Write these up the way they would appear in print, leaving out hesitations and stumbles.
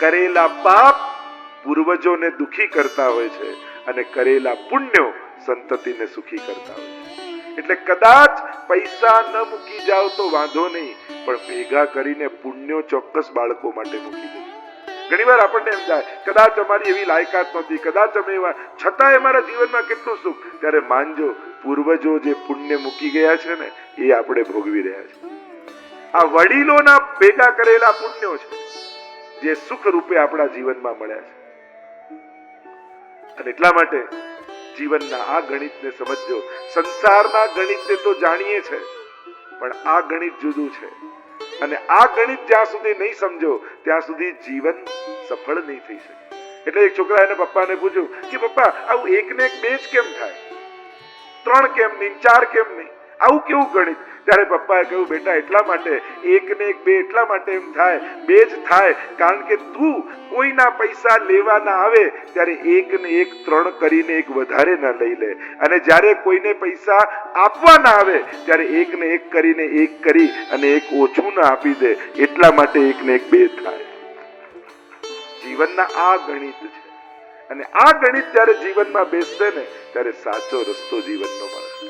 કરેલા પાપ પૂર્વજોને દુખી કરતા હોય છે અને કરેલા પુણ્યો સંતતિને સુખી કરતા હોય છે. એટલે કદાચ પૈસા ન મૂકી જાવ તો વાંધો નહીં, પણ ભેગા કરીને પુણ્યો ચોક્કસ બાળકો માટે મૂકી દેજો. ઘણી વાર આપણને એમ થાય કદાચ અમારી એવી લાયકાત નહોતી, કદાચ અમે એવા, છતાંય અમારા જીવનમાં કેટલું સુખ. ત્યારે માનજો પૂર્વજો જે પુણ્ય મૂકી ગયા છે ને એ આપણે ભોગવી રહ્યા છે. આ વડીલોના ભેગા કરેલા પુણ્યો છે જે સુખ રૂપે આપણા જીવનમાં મળ્યા છે. અને એટલા માટે જીવનના આ ગણિતને સમજજો. સંસારના ગણિતને તો જાણીએ છે, પણ આ ગણિત જુદું છે. અને આ ગણિત જ્યાં સુધી નહીં સમજો ત્યાં સુધી જીવન સફળ નહીં થઈ શકે. એટલે એક છોકરા એને પપ્પાને પૂછ્યું કે પપ્પા આવું એક ને એક બે જ કેમ થાય, 3 કેમ નહીં, 4 કેમ નહીં, આવું કેવું ગણિત? ત્યારે પપ્પાએ કહ્યું બેટા એટલા માટે, 1 ને 1 2 એટલા માટે એમ થાય, 2 જ થાય કારણ કે તું કોઈના પૈસા લેવાના આવે ત્યારે 1 ને 1 3 કરીને એક વધારે ના લઈ લે, અને જ્યારે કોઈને પૈસા આપવાના આવે ત્યારે 1 ને 1 કરીને 1 કરી અને 1 ઓછું ના આપી દે. એટલા માટે 1 ને 1 2 થાય. જીવનના આ ગણિત છે, અને આ ગણિત જ્યારે જીવનમાં બેસશે ને ત્યારે સાચો રસ્તો જીવનનો મળશે.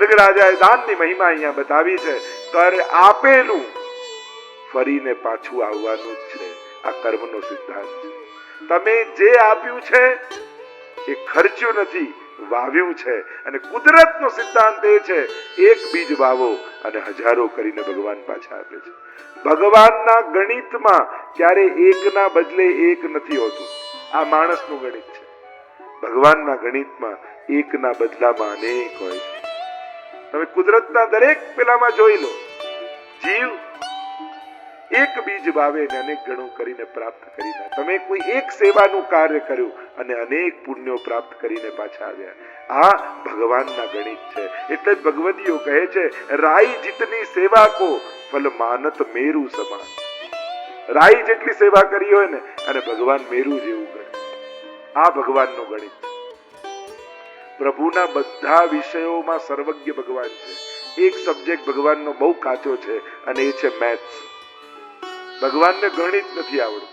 નગરાજાએ દાનની મહિમા અહીંયા બતાવી છે. કર આપેલું ફરીને પાછું આવવાનું જ છે. આ કર્મનો સિદ્ધાંત છે. તમે જે આપ્યું છે એ ખર્ચ્યું નથી, વાવ્યું છે. અને કુદરતનો સિદ્ધાંત એ છે એક બીજ વાવો અને હજારો કરીને ભગવાન પાછા આપે છે. ભગવાનના ગણિતમાં ક્યારે એકના બદલે એક નથી હોતું. આ માણસનું ગણિત છે. ભગવાનના ગણિતમાં એકના બદલામાં અનેક હોય છે. તમે કુદરતના દરેક પેલામાં જોઈ લો, જીવ એક બીજ વાવે ને અનેક ગણું કરીને પ્રાપ્ત કરી દે. તમે કોઈ એક સેવાનું કાર્ય કર્યું અને અનેક પુણ્યો પ્રાપ્ત કરીને પાછા આવ્યા. આ ભગવાનના ગણિત છે. એટલે જ ભગવદીઓ કહે છે રાઈ જીતની સેવા કો ફલ માનત મેરુ સમાન. રાઈ જેટલી સેવા કરી હોય ને અને ભગવાન મેરુ જેવું ગણિત. આ ભગવાનનો ગણિત છે. પ્રભુના બધા વિષયોમાં સર્વજ્ઞ ભગવાન છે. એક સબ્જેક્ટ ભગવાનનો બહુ કાચો છે અને એ છે મેથ્સ. ભગવાનને ગણિત નથી આવડતું.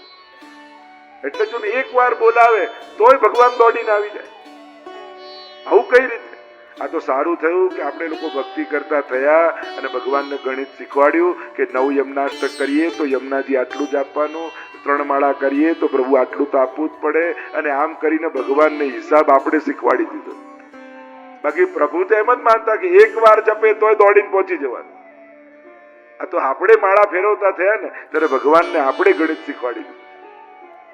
એટલે જો એક વાર બોલાવે તોય ભગવાન દોડીને આવી જાય. આવું કઈ રીતે? આ તો સારું થયું કે આપણે લોકો ભક્તિ કરતા થયા અને ભગવાનને ગણિત શીખવાડ્યું કે 9 યમનાષ્ટક કરીએ તો યમનાજી આટલું જ આપવાનું, 3 માળા કરીએ તો પ્રભુ આટલું તો આપવું જ પડે, અને આમ કરીને ભગવાનને હિસાબ આપણે શીખવાડી દીધો. બાકી પ્રભુ તો એમ જ માનતા કે એક વાર જપે તોય દોડીને પહોંચી જવાનું. આ તો આપણે માળા ફેરવતા થયા ને ત્યારે ભગવાનને આપણે ગણિત શીખવાડી દીધું.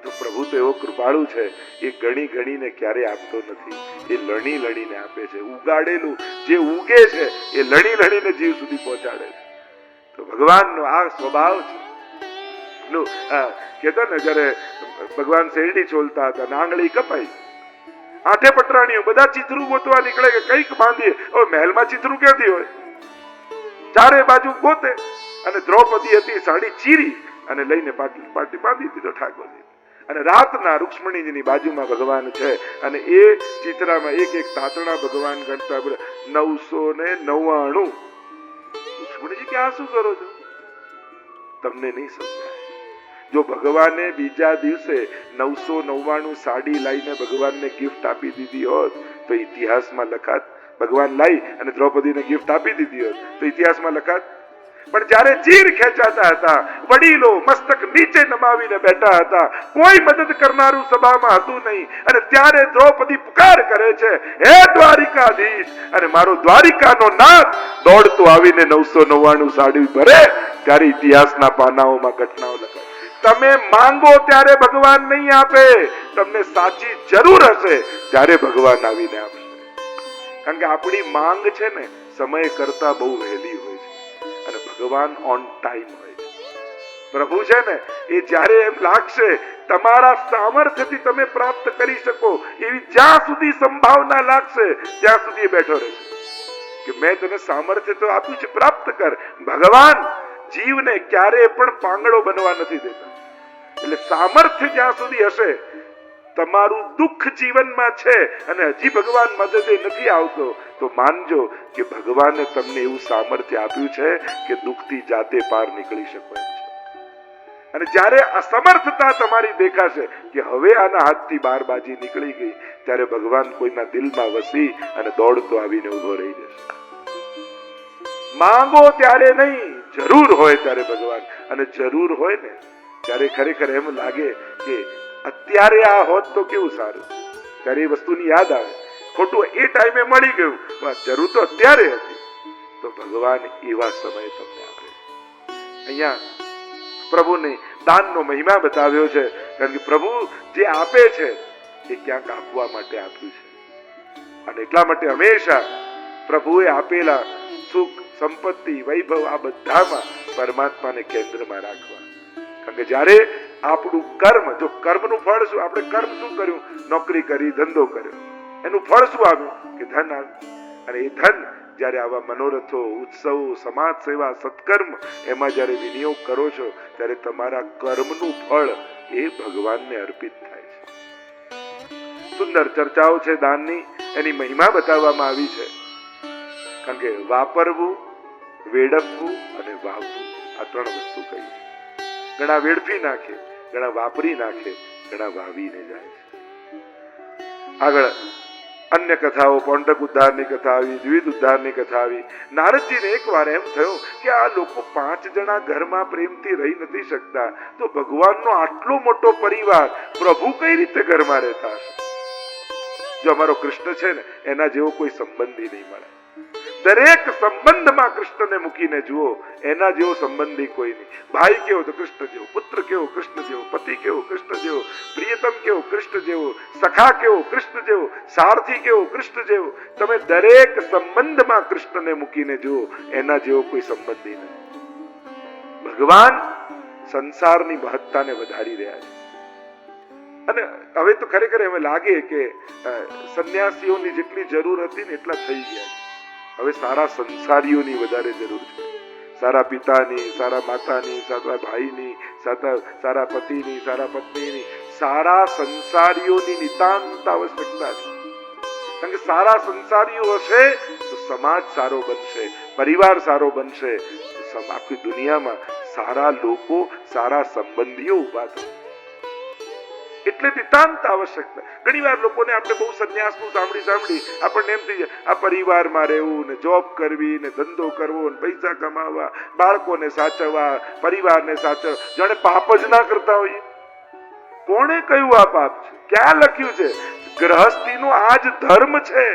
તો પ્રભુ તો એવો કૃપાળુ છે, એ ગણી ગણીને ક્યારે આપતો નથી, એ લણી લણીને આપે છે. ઉગાડેલું જે ઉગે છે એ લણી લણીને જીવ સુધી પહોંચાડે છે. તો ભગવાનનો આ સ્વભાવ છે. કેતા ને જયારે ભગવાન શેરડી છોલતા હતા ને આંગળી કપાઈ, 8 પટરાણીઓ બધા ચિત્રું ગોતવા નીકળે કે કઈક બાંધીએ. હવે મહેલમાં ચિત્રું ક્યાંથી હોય? ચારે બાજુ ગોતે, અને દ્રૌપદી હતી સાડી ચીરી અને લઈને પાટી બાંધી દીધો ઠાકોરજી. અને રાતના રૂક્ષ્મણીજીની બાજુમાં ભગવાન છે અને એ ચિત્રામાં એક એક તાતણા ભગવાન ગણતા બોલે 999. રૂક્ષ્મણીજી કે આ શું કરો છો? તમને નહીં સમજાય. જો ભગવાને બીજા દિવસે 999 સાડી લાવીને ભગવાનને ગિફ્ટ આપી દીધી હોત તો ઇતિહાસમાં લખાત. ભગવાન લાવી અને દ્રૌપદીને ગિફ્ટ આપી દીધી હોત તો ઇતિહાસમાં લખાત. પણ જ્યારે ચીર ખેંચાતા હતા, વડીલો મસ્તક નીચે નમાવીને બેઠા હતા, કોઈ મદદ કરનારું સભામાં હતું નહીં, અને ત્યારે દ્રૌપદી પુકાર કરે છે હે દ્વારિકાધીશ, અને મારો દ્વારિકાનો નાથ દોડતો આવીને 999 સાડી ભરે. ત્યારે ઇતિહાસના પાનાઓમાં ઘટનાઓ લખાય. તમે માંગો ત્યારે ભગવાન નહીં આપે, તમને સાચી જરૂર હશે ત્યારે ભગવાન આવીને આપશે. કારણ કે આપણી માંગ છે ને સમય કરતા બહુ વહેલી હોય છે, અને ભગવાન ઓન ટાઈમ હોય છે. પ્રભુ છે ને એ જ્યારે એમ લાગશે તમારા સામર્થ્યથી તમે પ્રાપ્ત કરી શકો એવી જ્યાં સુધી સંભાવના લાગશે ત્યાં સુધી બેઠો રહેશે કે મેં તને સામર્થ્ય તો આપ્યું છે, પ્રાપ્ત કર. ભગવાન જીવને ક્યારે પણ પાંગડો બનવા નથી દેતા. એટલે સામર્થ્ય જ્યાં સુધી હશે, તમારું દુઃખ જીવનમાં છે અને હજી ભગવાન મદદે નથી આવતો, તો માનજો કે ભગવાને તમને એવું સામર્થ્ય આપ્યું છે કે દુઃખથી જાતે પાર નીકળી શકો એમ છે. અને જ્યારે અસમર્થતા તમારી દેખાશે કે હવે આના હાથથી બાર બાજી નીકળી ગઈ, ત્યારે ભગવાન કોઈના દિલમાં વસી અને દોડતો આવીને ઉભો રહી જશે. માંગો ત્યારે નહીં, જરૂર હોય ત્યારે ભગવાન. અને જરૂર હોય ને ત્યારે ખરેખર એમ લાગે કે અત્યારે આ હોત તો કેવું સારું. ત્યારે એ વસ્તુની યાદ આવે, ખોટું એ ટાઈમે મળી ગયું, જરૂર તો અત્યારે હતી. તો ભગવાન એવા સમય તમને આપે. અહીંયા પ્રભુને દાનનો મહિમા બતાવ્યો છે, કારણ કે પ્રભુ જે આપે છે એ ક્યાંક આપવા માટે આપ્યું છે. અને એટલા માટે હંમેશા પ્રભુએ આપેલા સુખ, સંપત્તિ, વૈભવ આ બધામાં પરમાત્માને કેન્દ્રમાં રાખવા. કારણ કે જ્યારે આપણું કર્મ, જો કર્મનું ફળ શું, આપણે કર્મ શું કર્યું, નોકરી કરી, ધંધો કર્યો, એનું ફળ શું આવ્યું કે ધન આવ્યું. અને એ ધન જ્યારે આવા મનોરથો, ઉત્સવો, સમાજ સેવા, સત્કર્મ એમાં જ્યારે વિનિયોગ કરો છો, ત્યારે તમારા કર્મનું ફળ એ ભગવાનને અર્પિત થાય છે. સુંદર ચર્ચાઓ છે દાનની, એની મહિમા બતાવવામાં આવી છે. કારણ કે વાપરવું, વેડફવું અને વાવવું આ ત્રણ વસ્તુ કહી છે. ઘણા વેડફી નાખે, ઘણા વાપરી નાખે, ઘણા વાવીને જાય છે. આગળ અન્ય કથાઓ, પોંડક ઉદ્ધારની કથા આવી, દ્વિધ ઉદ્ધારની કથા આવી. નારદજીને એક વાર એમ થયું કે આ લોકો 5 જણા ઘરમાં પ્રેમથી રહી નથી શકતા, તો ભગવાનનો આટલો મોટો પરિવાર પ્રભુ કઈ રીતે ઘરમાં રહેતા હશે? જો અમારો કૃષ્ણ છે ને એના જેવો કોઈ સંબંધી નહીં મળે. દરેક સંબંધમાં કૃષ્ણને મૂકીને જુઓ, એના જેવો સંબંધી કોઈ નહીં. ભાઈ કેવો તો કૃષ્ણ જેવો, પુત્ર કેવો કૃષ્ણ જેવો, પતિ કેવો કૃષ્ણ જેવો, પ્રિયતમ કેવો કૃષ્ણ જેવો, સખા કેવો કૃષ્ણ જેવો, સારથી કેવો કૃષ્ણ જેવો. તમે દરેક સંબંધમાં કૃષ્ણને મૂકીને જુઓ, એના જેવો કોઈ સંબંધી નથી. ભગવાન સંસારની મહત્તાને વધારી રહ્યા છે. અને હવે તો ખરેખર એમ લાગે કે સંન્યાસીઓની જેટલી જરૂર હતી ને એટલા થઈ ગયા છે. હવે સારા સંસારીઓની વધારે જરૂર છે. સારા પિતાની, સારા માતાની, સારા ભાઈની, સારા પતિની, સારા પત્નીની, સારા સંસારીઓની નિતાંત આવશ્યકતા છે. કારણ કે સારા સંસારીઓ હશે તો સમાજ સારો બનશે, પરિવાર સારો બનશે, આખી દુનિયામાં સારા લોકો, સારા સંબંધીઓ ઉભા થશે. એટલે નિતાંત આવશ્યકતા. ઘણી વાર લોકોને આપણે બહુ સંન્યાસનું સાંભળી આપણને એમ થઈ જાય આ પરિવારમાં રહેવું ને જોબ કરવી ને ધંધો કરવો ને પૈસા કમાવા, બાળકોને સાચવવા, પરિવારને સાચવવા, જાણે પાપ જ ના કરતા હોઈએ. કોણે કહ્યું આ પાપ છે? ક્યાં લખ્યું છે? ગ્રહસ્થીનો આ જ ધર્મ છે.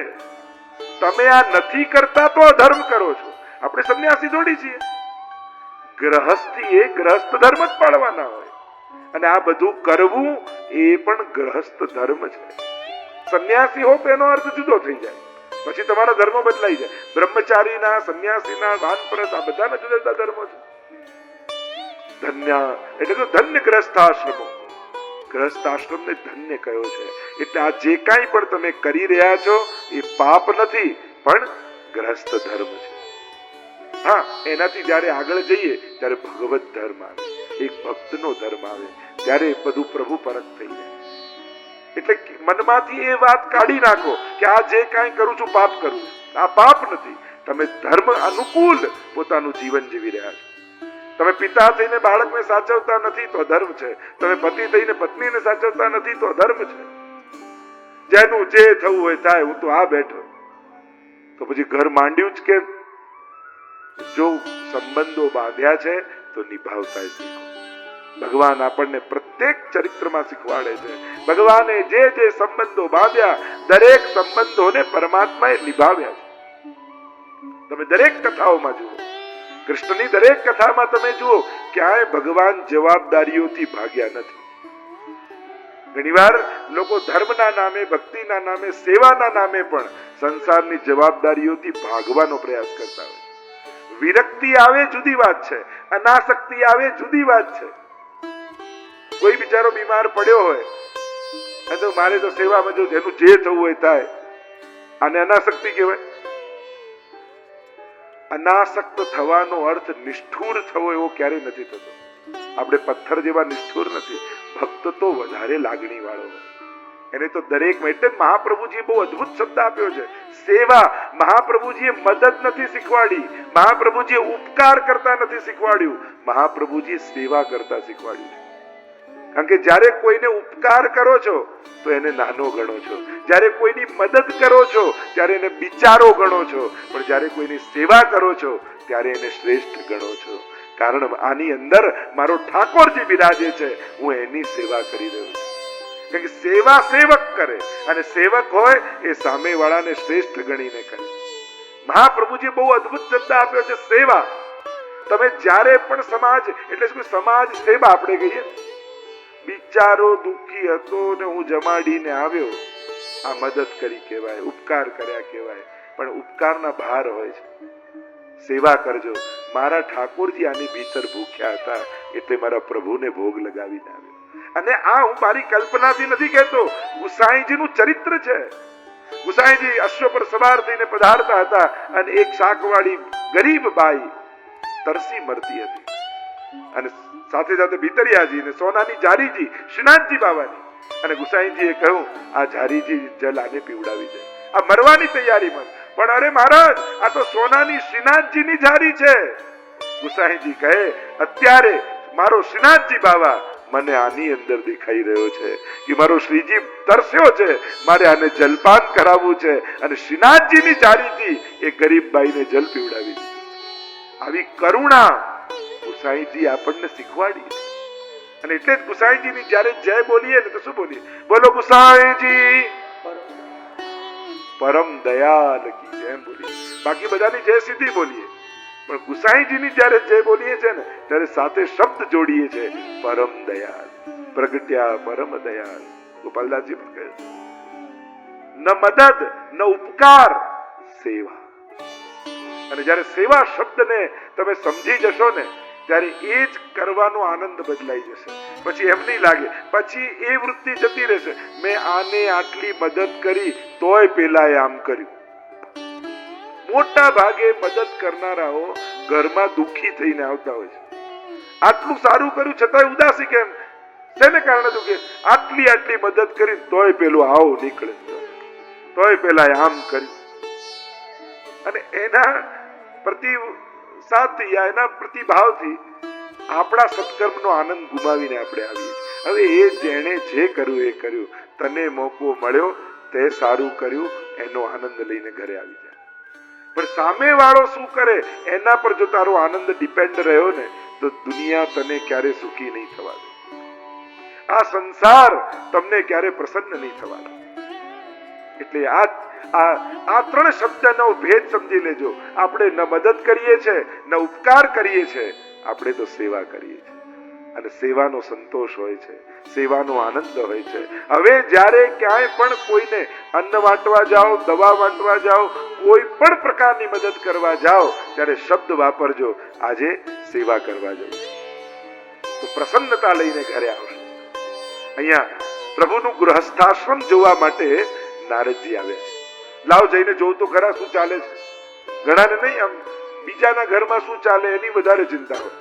તમે આ નથી કરતા તો અધર્મ કરો છો. આપણે સંન્યાસી થોડી છીએ. ગ્રહસ્થી એ ગ્રહસ્થ ધર્મ જ પાળવાના હોય, અને આ બધું કરવું એ પણ ગ્રહસ્થ ધર્મ છે. સંન્યાસી હો તો એનો અર્થ જુદો થઈ જાય, પછી તમારા ધર્મ બદલાઈ જાય. બ્રહ્મચારીના, સંન્યાસીના, વાનપ્રસ્થ આ બધાના જુદા જુદા ધર્મો છે. ધન્ય એટલે તો ધન્ય ગ્રસ્થાશ્રમો. ગ્રસ્થાશ્રમને ધન્ય કયો છે. એટલે આ જે કાંઈ પણ તમે કરી રહ્યા છો એ પાપ નથી, પણ ગ્રસ્થ ધર્મ છે. હા, એનાથી જયારે આગળ જઈએ ત્યારે ભગવત ધર્મ આવે, એક ભક્તનો ધર્મ આવે, ત્યારે બધું પ્રભુ પરત થઈ જાય. એટલે મનમાંથી એ વાત કાઢી નાખો કે આ જે કાંઈ કરું છું પાપ કરું છું. આ પાપ નથી. તમે ધર્મ અનુકૂળ પોતાનું જીવન જીવી રહ્યા છો. તમે પિતા થઈને બાળકને સાચવતા નથી તો ધર્મ છે. તમે પતિ થઈને પત્નીને સાચવતા નથી તો ધર્મ છે. જેનું જે થવું હોય થાય, હું તો આ બેઠો. તો પછી ઘર માંડ્યું જ કેમ? જો સંબંધો બાંધ્યા છે તો નિભાવતા શીખો. ભગવાન આપણને પ્રત્યેક ચરિત્રમાં શીખવાડે છે. ભગવાને જે જે સંબંધો બાંધ્યા, દરેક સંબંધોને પરમાત્માએ નિભાવ્યા છે. તમે દરેક કથાઓમાં જુઓ, કૃષ્ણની દરેક કથામાં તમે જુઓ, ક્યાંય ભગવાન જવાબદારીઓથી ભાગ્યા નથી. ઘણીવાર લોકો ધર્મના નામે, ભક્તિના નામે, સેવાના નામે પણ સંસારની જવાબદારીઓથી ભાગવાનો પ્રયાસ કરતા હોય. વિરક્તિ આવે જુદી વાત છે, અનાસક્તિ આવે જુદી વાત છે. કોઈ બિચારો બીમાર પડ્યો હોય તો મારે તો સેવામાં જો જેનું જે થવું હોય થાય, આને અનાસક્તિ કહેવાય. અનાસક્ત થવાનો અર્થ નિષ્ઠુર થવો એવો ક્યારેય નથી થતો. આપણે પથ્થર જેવા નિષ્ઠુર નથી. ભક્ત તો વધારે લાગણી વાળો હોય, એને તો દરેક. એટલે મહાપ્રભુજી બહુ અદ્ભુત શબ્દ આપ્યો છે, સેવા મહાપ્રભુજીએ મદદ નથી શીખવાડી, મહાપ્રભુજીએ ઉપકાર કરતા નથી શીખવાડ્યું, મહાપ્રભુજીએ સેવા કરતા શીખવાડ્યું છે. કારણ કે જ્યારે કોઈને ઉપકાર કરો છો તો એને નાનો ગણો છો, જ્યારે કોઈની મદદ કરો છો ત્યારે એને બિચારો ગણો છો, પણ જ્યારે કોઈની સેવા કરો છો ત્યારે એને શ્રેષ્ઠ ગણો છો. કારણ આની અંદર મારો ઠાકોરજી બિરાજે છે, હું એની સેવા કરી રહ્યો છું. કારણ કે સેવા સેવક કરે, અને સેવક હોય એ સામેવાળાને શ્રેષ્ઠ ગણીને કરે. મહાપ્રભુજી બહુ અદ્ભુત શબ્દ આપ્યો છે, સેવા. તમે જ્યારે પણ સમાજ, એટલે શું સમાજ સેવા આપણે કહીએ, બિચારો દુઃખી હતો ને હું જમાડીને આવ્યો, આ મદદ કરી કહેવાય, ઉપકાર કર્યા કહેવાય. પણ ઉપકારના ભાર હોય છે. સેવા કરજો. મારા ઠાકોરજી આની ભીતર ભૂખ્યા હતા એટલે મારા પ્રભુને ભોગ લગાવીને આવ્યો. અને આ હું મારી કલ્પનાથી નથી કહેતો, ગુસાઈજીનું ચરિત્ર છે. ગુસાઈજી અશ્વ પર સવાર થઈને પધારતા હતા અને એક શાકવાળી ગરીબ બાઈ તરસી મરતી હતી, અને સાથે સાથે ભીતરિયાજી ને સોનાની જારીજી શ્રીનાથજી બાવાની, અને ગુસાઈજીએ કહ્યું આ જારીજી જલ આને પીવડાવી દે, આ મરવાની તૈયારીમાં. પણ અરે મહારાજ, આ તો સોનાની શ્રીનાથજીની જારી છે. ગુસાઈજી કહે અત્યારે મારો શ્રીનાથજી બાવા મને આની અંદર દેખાઈ રહ્યો છે કે મારો શ્રીજી તરસ્યો છે, મારે આને જલપાન કરાવવું છે, અને શ્રીનાથજીની જારીથી એ ગરીબ બાઈને જલ પીવડાવી દીધું. આવી કરુણા ગુસાઈજી આપણને શીખવાડી. અને એટલે જ ગુસાઈજીની જ્યારે જય બોલીએ ને તો શું બોલીએ? બોલો ગુસાઈજી પરમ દયાલ કી જય બોલીએ. બાકી બધાની જય સીધી બોલીએ, પણ ગુસાઈજીની જ્યારે જય બોલીએ છે ને ત્યારે સાથે શબ્દ જોડીએ છે, પરમ દયાલ, પ્રગટ્યા પરમ દયાલ. ગોપાલદાસજી પણ કહે ન મદદ ન ઉપકાર, સેવા. અને જ્યારે સેવા શબ્દને તમે સમજી જશો ને ત્યારે એ જ કરવાનો આનંદ બદલાઈ જશે. પછી એમ નહીં લાગે, પછી એ વૃત્તિ જતી રહેશે, મેં આને આટલી મદદ કરી તોય પેલા આમ કર્યું. મોટા ભાગે મદદ કરનારાઓ ઘરમાં દુઃખી થઈને આવતા હોય છે. આટલું સારું કર્યું છતાંય ઉદાસી કેમ? તેને કારણે દુઃખી. આટલી મદદ કરી તોય પેલું આવો નીકળે, તોય પેલા આમ કર્યું. અને એના પ્રતિ સાથી એના પ્રતિભાવથી આપણા સત્કર્મનો આનંદ ગુમાવીને આપણે આવીએ. હવે એ જેણે જે કર્યું એ કર્યું, તને મોકો મળ્યો તે સારું કર્યું, એનો આનંદ લઈને ઘરે આવી જાય. પણ સામે વાળો શું કરે એના પર જો તારો આનંદ ડિપેન્ડ રહ્યો ને તો દુનિયા તને ક્યારે સુખી નહીં થવા દે, આ સંસાર તમને ક્યારે પ્રસન્ન નહીં થવા દે. એટલે આ ત્રણ શબ્દનો ભેદ સમજી લેજો. આપણે ન મદદ કરીએ છીએ, ન ઉપકાર કરીએ છીએ, આપણે તો સેવા કરીએ છીએ. અને સેવાનો સંતોષ હોય છે, સેવાનો આનંદ હોય છે. હવે જ્યારે ક્યાંય પણ કોઈને અન્ન વાંટવા જાઓ, દવા વાંટવા જાઓ, કોઈ પણ પ્રકારની મદદ કરવા જાઓ ત્યારે શબ્દ વાપરજો, આજે સેવા કરવા જાઓ, તો પ્રસન્નતા લઈને ઘરે આવશે. અહીંયા પ્રભુનું ગૃહસ્થાશ્રમ જોવા માટે નારદજી આવ્યા છે. લાવ જઈને જોઉં તો ખરા શું ચાલે છે. ઘણાને નહીં, આમ બીજાના ઘરમાં શું ચાલે એની વધારે ચિંતા હોય.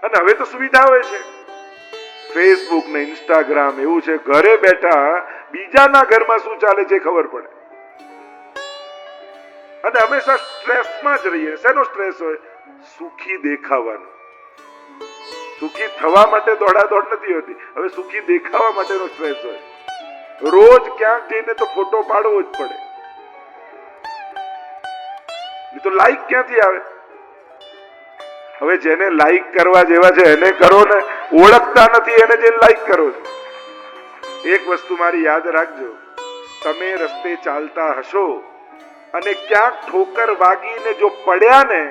અને હવે તો સુવિધા હોય છે, ફેસબુક ને ઇન્સ્ટાગ્રામ એવું છે, ઘરે બેઠા બીજાના ઘરમાં શું ચાલે છે ખબર પડે. અને હંમેશા સ્ટ્રેસમાં જ રહીએ. શેનો સ્ટ્રેસ હોય? સુખી દેખાવાનો. સુખી થવા માટે દોડાદોડ નથી હોતી, હવે સુખી દેખાવા માટેનો સ્ટ્રેસ હોય. રોજ ક્યાંક જઈને તો ફોટો પાડવો જ પડે, નહીં તો લાઈક ક્યાંથી આવે? હવે જેને લાઈક કરવા જેવા છે એને કરો ને, ઓળખતા નથી એને જેને લાઈક કરો છો. એક વસ્તુ મારી યાદ રાખજો, તમે રસ્તે ચાલતા હશો અને ક્યાંક ઠોકર વાગીને જો પડ્યા ને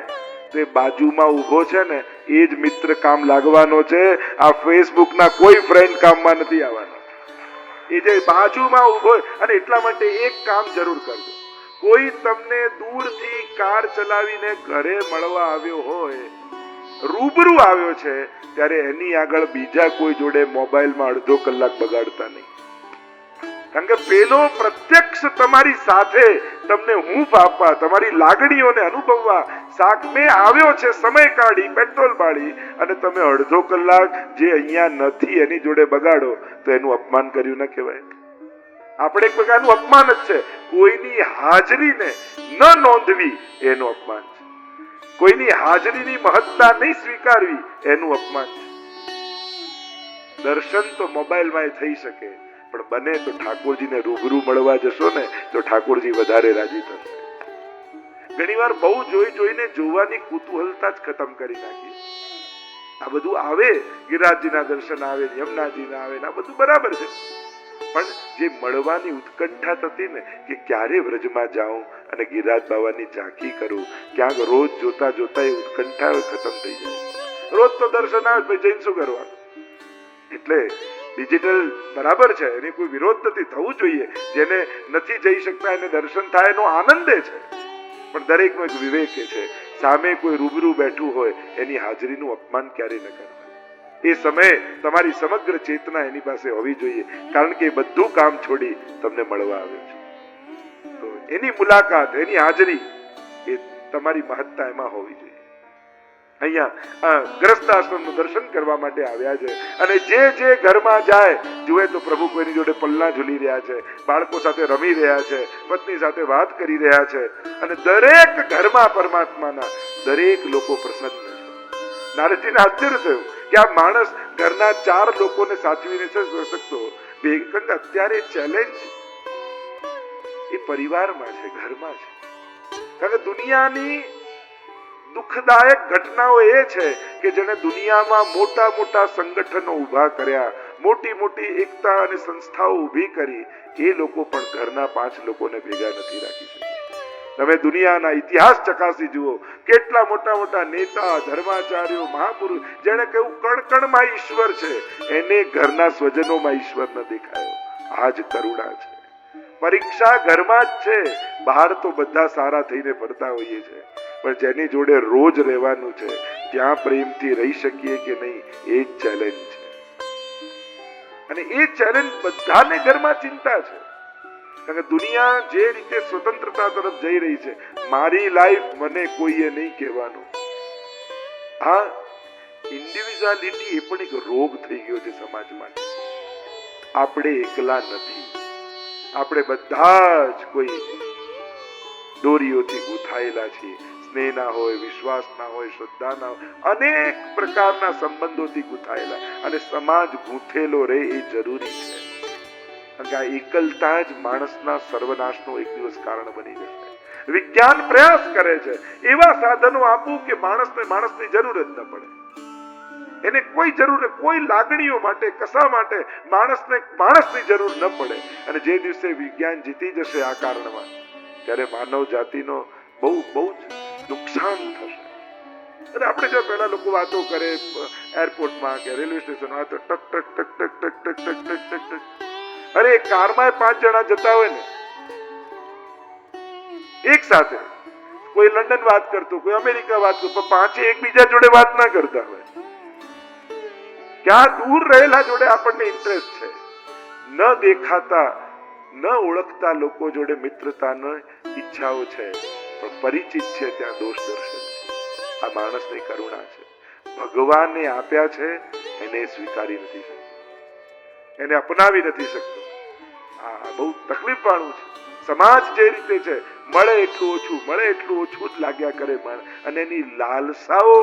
તે બાજુમાં ઊભો છે ને એ જ મિત્ર કામ લાગવાનો છે. આ ફેસબુક ના કોઈ ફ્રેન્ડ કામમાં નથી આવવાનો. એ જે બાજુમાં ઊભો, અને એટલા માટે એક કામ જરૂર કરજો. કોઈ તમને દૂરથી કાર ચલાવીને ઘરે મળવા આવ્યો હોય, રૂબરૂ આવ્યો છે, ત્યારે એની આગળ બીજા કોઈ જોડે મોબાઈલમાં અડધો કલાક બગાડતા નહીં. કારણ કે પેલો પ્રત્યક્ષ તમારી સાથે તમને હૂંફ આપવા, તમારી લાગણીઓને અનુભવવા સામે આવ્યો છે, સમય કાઢી, પેટ્રોલ બાળી, અને તમે અડધો કલાક જે અહીંયા નથી એની જોડે બગાડો તો એનું અપમાન કર્યું ન કહેવાય? આપણે એક પ્રકારનું અપમાન જ છે. કોઈની હાજરીને ન નોંધવી એનું અપમાન છે. કોઈની હાજરીની મહત્તા નહીં સ્વીકારવી એનું અપમાન છે. દર્શન તો મોબાઈલમાં થઈ શકે, પણ બને તો ઠાકોરજીને રૂબરૂ મળવા જશો ને તો ઠાકોરજી વધારે રાજી થશે. ઘણીવાર બહુ જોઈને જોવાની કુતૂહલતા જ ખતમ કરી નાખી. આ બધું આવે, ગિરિરાજજીના દર્શન આવે, યમુનાજીના આવે, આ બધું બરાબર છે, પણ જે મળવાની ઉત્કંઠા થતી ને કે ક્યારે વ્રજમાં જાઉં અને ગિરિરાજ બાવાની ઝાંખી કરું, ક્યાંક રોજ જોતા જોતા એ ઉત્કંઠા ખતમ થઈ જાય. રોજ તો દર્શન આવે પછી જઈને શું કરવાનું? એટલે ડિજિટલ બરાબર છે, એની કોઈ વિરોધ નથી, થવું જોઈએ. જેને નથી જઈ શકતા એને દર્શન થાય એનો આનંદ છે, પણ દરેકનો એક વિવેક છે. સામે કોઈ રૂબરૂ બેઠું હોય એની હાજરીનું અપમાન ક્યારેય ન કરવું. એ સમયે તમારી સમગ્ર ચેતના એની પાસે હોવી જોઈએ, કારણ કે એ બધું કામ છોડી તમને મળવા આવ્યો છે. તો એની મુલાકાત, એની હાજરી, એ તમારી મહત્તા એમાં હોવી જોઈએ. અહીંયા ગ્રસ્ત આશ્રમનું દર્શન કરવા માટે આવ્યા છે, અને જે ઘરમાં જાય જુએ તો પ્રભુ કોઈની જોડે પલ્લા ઝૂલી રહ્યા છે, બાળકો સાથે રમી રહ્યા છે, પત્ની સાથે વાત કરી રહ્યા છે, અને દરેક ઘરમાં પરમાત્માના દરેક લોકો પ્રસન્ન છે. નારદજીને આશ્ચર્ય થયું કે આ માણસ ઘરના 4 લોકોને સાચવી નથી શકતો. અત્યારે ચેલેન્જ એ પરિવારમાં છે, ઘરમાં છે. કારણ કે દુનિયાની દુઃખદાયક ઘટનાઓ એ છે કે જેને દુનિયામાં મોટા મોટા સંગઠનો ઊભા કર્યા, મોટી મોટી એકતા અને સંસ્થાઓ ઊભી કરી, એ લોકો પણ ઘરના 5 લોકોને ભેગા નથી રાખી શકતા. તમે દુનિયાના ઇતિહાસ ચકાસી જુઓ, કેટલા મોટા મોટા નેતા, ધર્માચાર્યો, મહાપુરુષ, જેને કહ્યું કણકણમાં ઈશ્વર છે, એને ઘરના સ્વજનોમાં ઈશ્વર ન દેખાયો. આ જ કરુણા છે. પરીક્ષા ઘરમાં જ છે, બહાર તો બધા સારા થઈને ફરતા હોઈએ છે, પણ જેની જોડે રોજ રહેવાનું છે ત્યાં પ્રેમથી રહી શકીએ કે નહીં, એ જ ચેલેન્જ છે. અને એ ચેલેન્જ બધાને ઘરમાં ચિંતા છે. કારણ કે દુનિયા જે રીતે સ્વતંત્રતા તરફ જઈ રહી છે, મારી લાઈફ મને કોઈએ નહીં કહેવાનું, આ ઇન્ડિવિડ્યુઆલિટી એ પણ એક રોગ થઈ ગયો છે સમાજ માટે. આપણે એકલા નથી, આપણે બધા જ કોઈ દોરીઓથી ગૂંથાયેલા છીએ. સ્નેહ ના હોય, વિશ્વાસ ના હોય, શ્રદ્ધા ના હોય, અનેક પ્રકારના સંબંધોથી ગૂંથાયેલા, અને સમાજ ગૂંથેલો રહે એ જરૂરી છે. કારણ કે આ એકલતા જ માણસના સર્વનાશનો એક દિવસ કારણ બની જશે. વિજ્ઞાન પ્રયાસ કરે છે એવા સાધનો આપવું કે માણસની જરૂર જ ન પડે. એને કોઈ જરૂર, કોઈ લાગણીઓ માટે, કશા માટે માણસની જરૂર ન પડે. અને જે દિવસે વિજ્ઞાન જીતી જશે આ કારણમાં, ત્યારે માનવ જાતિનો બહુ જ નુકસાન થશે. અને આપણે જો પહેલા લોકો વાતો કરે એરપોર્ટમાં કે રેલવે સ્ટેશનમાં, તો ટક ટક ટક ટક ટક ટક ટક ટક ટક ટક. અરે કારમાં 5 જણા જતા હોય ને એક સાથે, કોઈ લંડન વાત કરતું, કોઈ અમેરિકા વાત કરતું, પણ 5 એકબીજા જોડે વાત ના કરતા હોય. ક્યાં દૂર રહેલા જોડે આપણને ઇન્ટરેસ્ટ છે. ન દેખાતા, ન ઓળખતા લોકો જોડે મિત્રતાની ઈચ્છાઓ છે, પણ પરિચિત છે ત્યાં દોષ દર્શન છે. આ માણસની કરુણા છે. ભગવાને આપ્યા છે, એને સ્વીકારી નથી શકતો, એને અપનાવી નથી શકતો. આ બહુ તકલીફ વાળું છે. સમાજ જે રીતે છે, મળે એટલું ઓછું જ લાગ્યા કરે, અને એની લાલસાઓ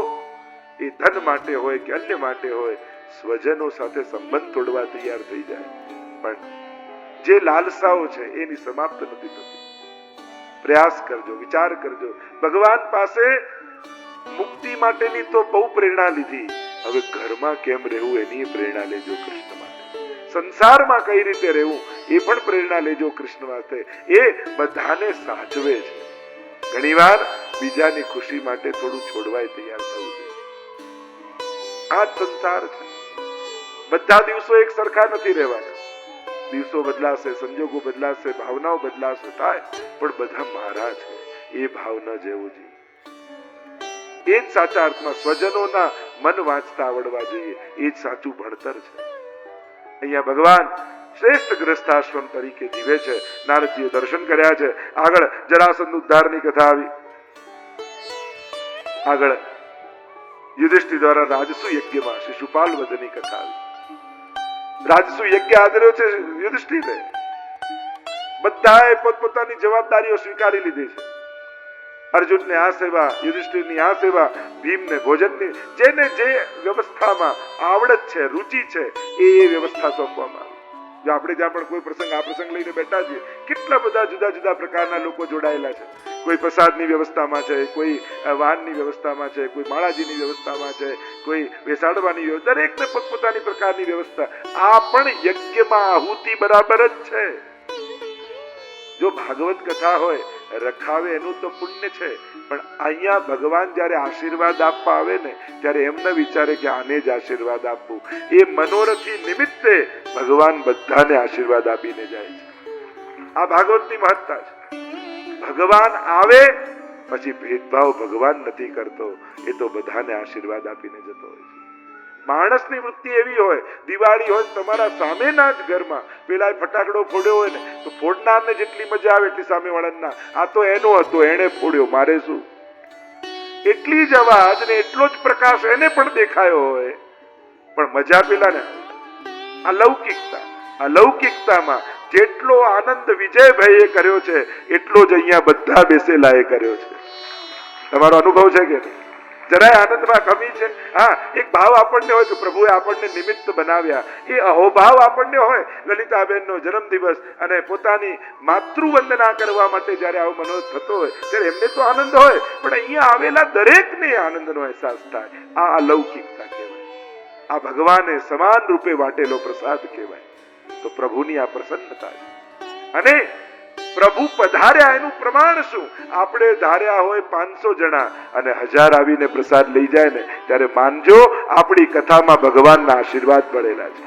એ ધન માટે હોય કે અન્ય માટે હોય, સ્વજનો સાથે સંબંધ તોડવા તૈયાર થઈ જાય. પણ જે લાલસાઓ છે એની સમાપ્ત નથી થતી. પ્રયાસ કરજો, વિચાર કરજો. ભગવાન પાસે મુક્તિ માટેની તો બહુ પ્રેરણા લીધી, હવે ઘરમાં કેમ રહેવું એની પ્રેરણા લેજો કૃષ્ણ માટે. સંસારમાં કઈ રીતે રહેવું એ પણ પ્રેરણા લેજો કૃષ્ણ માટે. એ બધાને સાચવે છે. ઘણીવાર બીજાની ખુશી માટે થોડું છોડવાય તૈયાર થવું જોઈએ. આ જ સંસાર છે. બધા દિવસો એક સરખા નથી રહેવાના. દિવસો બદલાશે, સંજોગો બદલાશે, ભાવનાઓ બદલાશે, થાય, પણ બધા મારા છે એ ભાવ ન જેવું જોઈએ. એ જ સાચા અર્થમાં સ્વજનોના મન વાંચતા આવડવા જોઈએ. એ જ સાચું ભણતર છે. અહીંયા ભગવાન શ્રેષ્ઠ ગ્રસ્થાશ્રમ તરીકે જીવે છે. નારદજીએ દર્શન કર્યા છે. આગળ જરાસંધ ઉદ્ધારની કથા આવી. આગળ યુધિષ્ઠિર દ્વારા રાજસુ યજ્ઞમાં શિશુપાલ વધની કથા આવી. રાજસુ યજ્ઞ આદર્યો છે યુધિષ્ઠિરે. બધાએ પોતપોતાની જવાબદારીઓ સ્વીકારી લીધી છે. અર્જુનને આ સેવા, યુધિષ્ઠિરની આ સેવા, ભીમને ભોજનની, જેને જે વ્યવસ્થામાં આવડત છે, રુચિ છે, એ વ્યવસ્થા સોંપવામાં આવી. જો આપણે જ્યાં પણ કોઈ પ્રસંગ, આ પ્રસંગ લઈને બેઠા છીએ, કેટલા બધા જુદા જુદા પ્રકારના લોકો જોડાયેલા છે. કોઈ પ્રસાદની વ્યવસ્થામાં છે, કોઈ વાહનની વ્યવસ્થામાં છે, કોઈ માળાજીની વ્યવસ્થામાં છે, કોઈ બેસાડવાની વ્યવસ્થા, દરેકને પોતપોતાની પ્રકારની વ્યવસ્થા. આ પણ યજ્ઞમાં આહુતિ બરાબર જ છે. જો ભાગવત કથા હોય, રખાવે એનું તો પુણ્ય છે, પણ અહીંયા ભગવાન જ્યારે આશીર્વાદ આપવા આવે ને, ત્યારે એમ ન વિચારે કે આને જ આશીર્વાદ આપવું. એ મનોરથી નિમિત્તે ભગવાન બધાને આશીર્વાદ આપીને જાય છે. આ ભાગવતની મહત્તા છે. ભગવાન આવે પછી ભેદભાવ ભગવાન નથી કરતો, એ તો બધાને આશીર્વાદ આપીને જતો હોય છે. માણસની વૃત્તિ એવી હોય, દિવાળી હોય, તમારા સામેના જ ઘરમાં પેલા ફટાકડો ફોડ્યો હોય ને, તો ફોડનારને જેટલી મજા આવે એટલી સામેવાળાના, આ તો એનો હતો, એણે ફોડ્યો, મારે શું. એટલી જ અવાજ ને એટલો જ પ્રકાશ એને પણ દેખાયો હોય, પણ મજા પેલા ને. અલૌકિકતામાં જેટલો આનંદ વિજયભાઈએ કર્યો છે, એટલો જ અહીંયા બધા બેસેલા એ કર્યો છે. તમારો અનુભવ છે કે નહીં? જરાય આનંદમાં કમી છે? હા, એક ભાવ આપણને હોય કે પ્રભુએ આપણને નિમિત્ત બનાવ્યા, એ અહોભાવ આપણને હોય. લલિતાબેનનો જન્મદિવસ અને પોતાની માતૃવંદના કરવા માટે જ્યારે આવો મનોરથ થતો હોય, ત્યારે એમને તો આનંદ હોય, પણ અહીંયા આવેલા દરેકને આનંદનો અહેસાસ થાય. આ અલૌકિકતા કહેવાય. આ ભગવાને સમાન રૂપે વાટેલો પ્રસાદ કહેવાય. તો પ્રભુની આ પ્રસન્નતા છે. અને પ્રભુ પધાર્યા એનું પ્રમાણ શું? આપણે ધાર્યા હોય 500 જણા અને 1000 આવીને પ્રસાદ લઈ જાય ને, ત્યારે માનજો આપણી કથામાં ભગવાનના આશીર્વાદ પડેલા છે.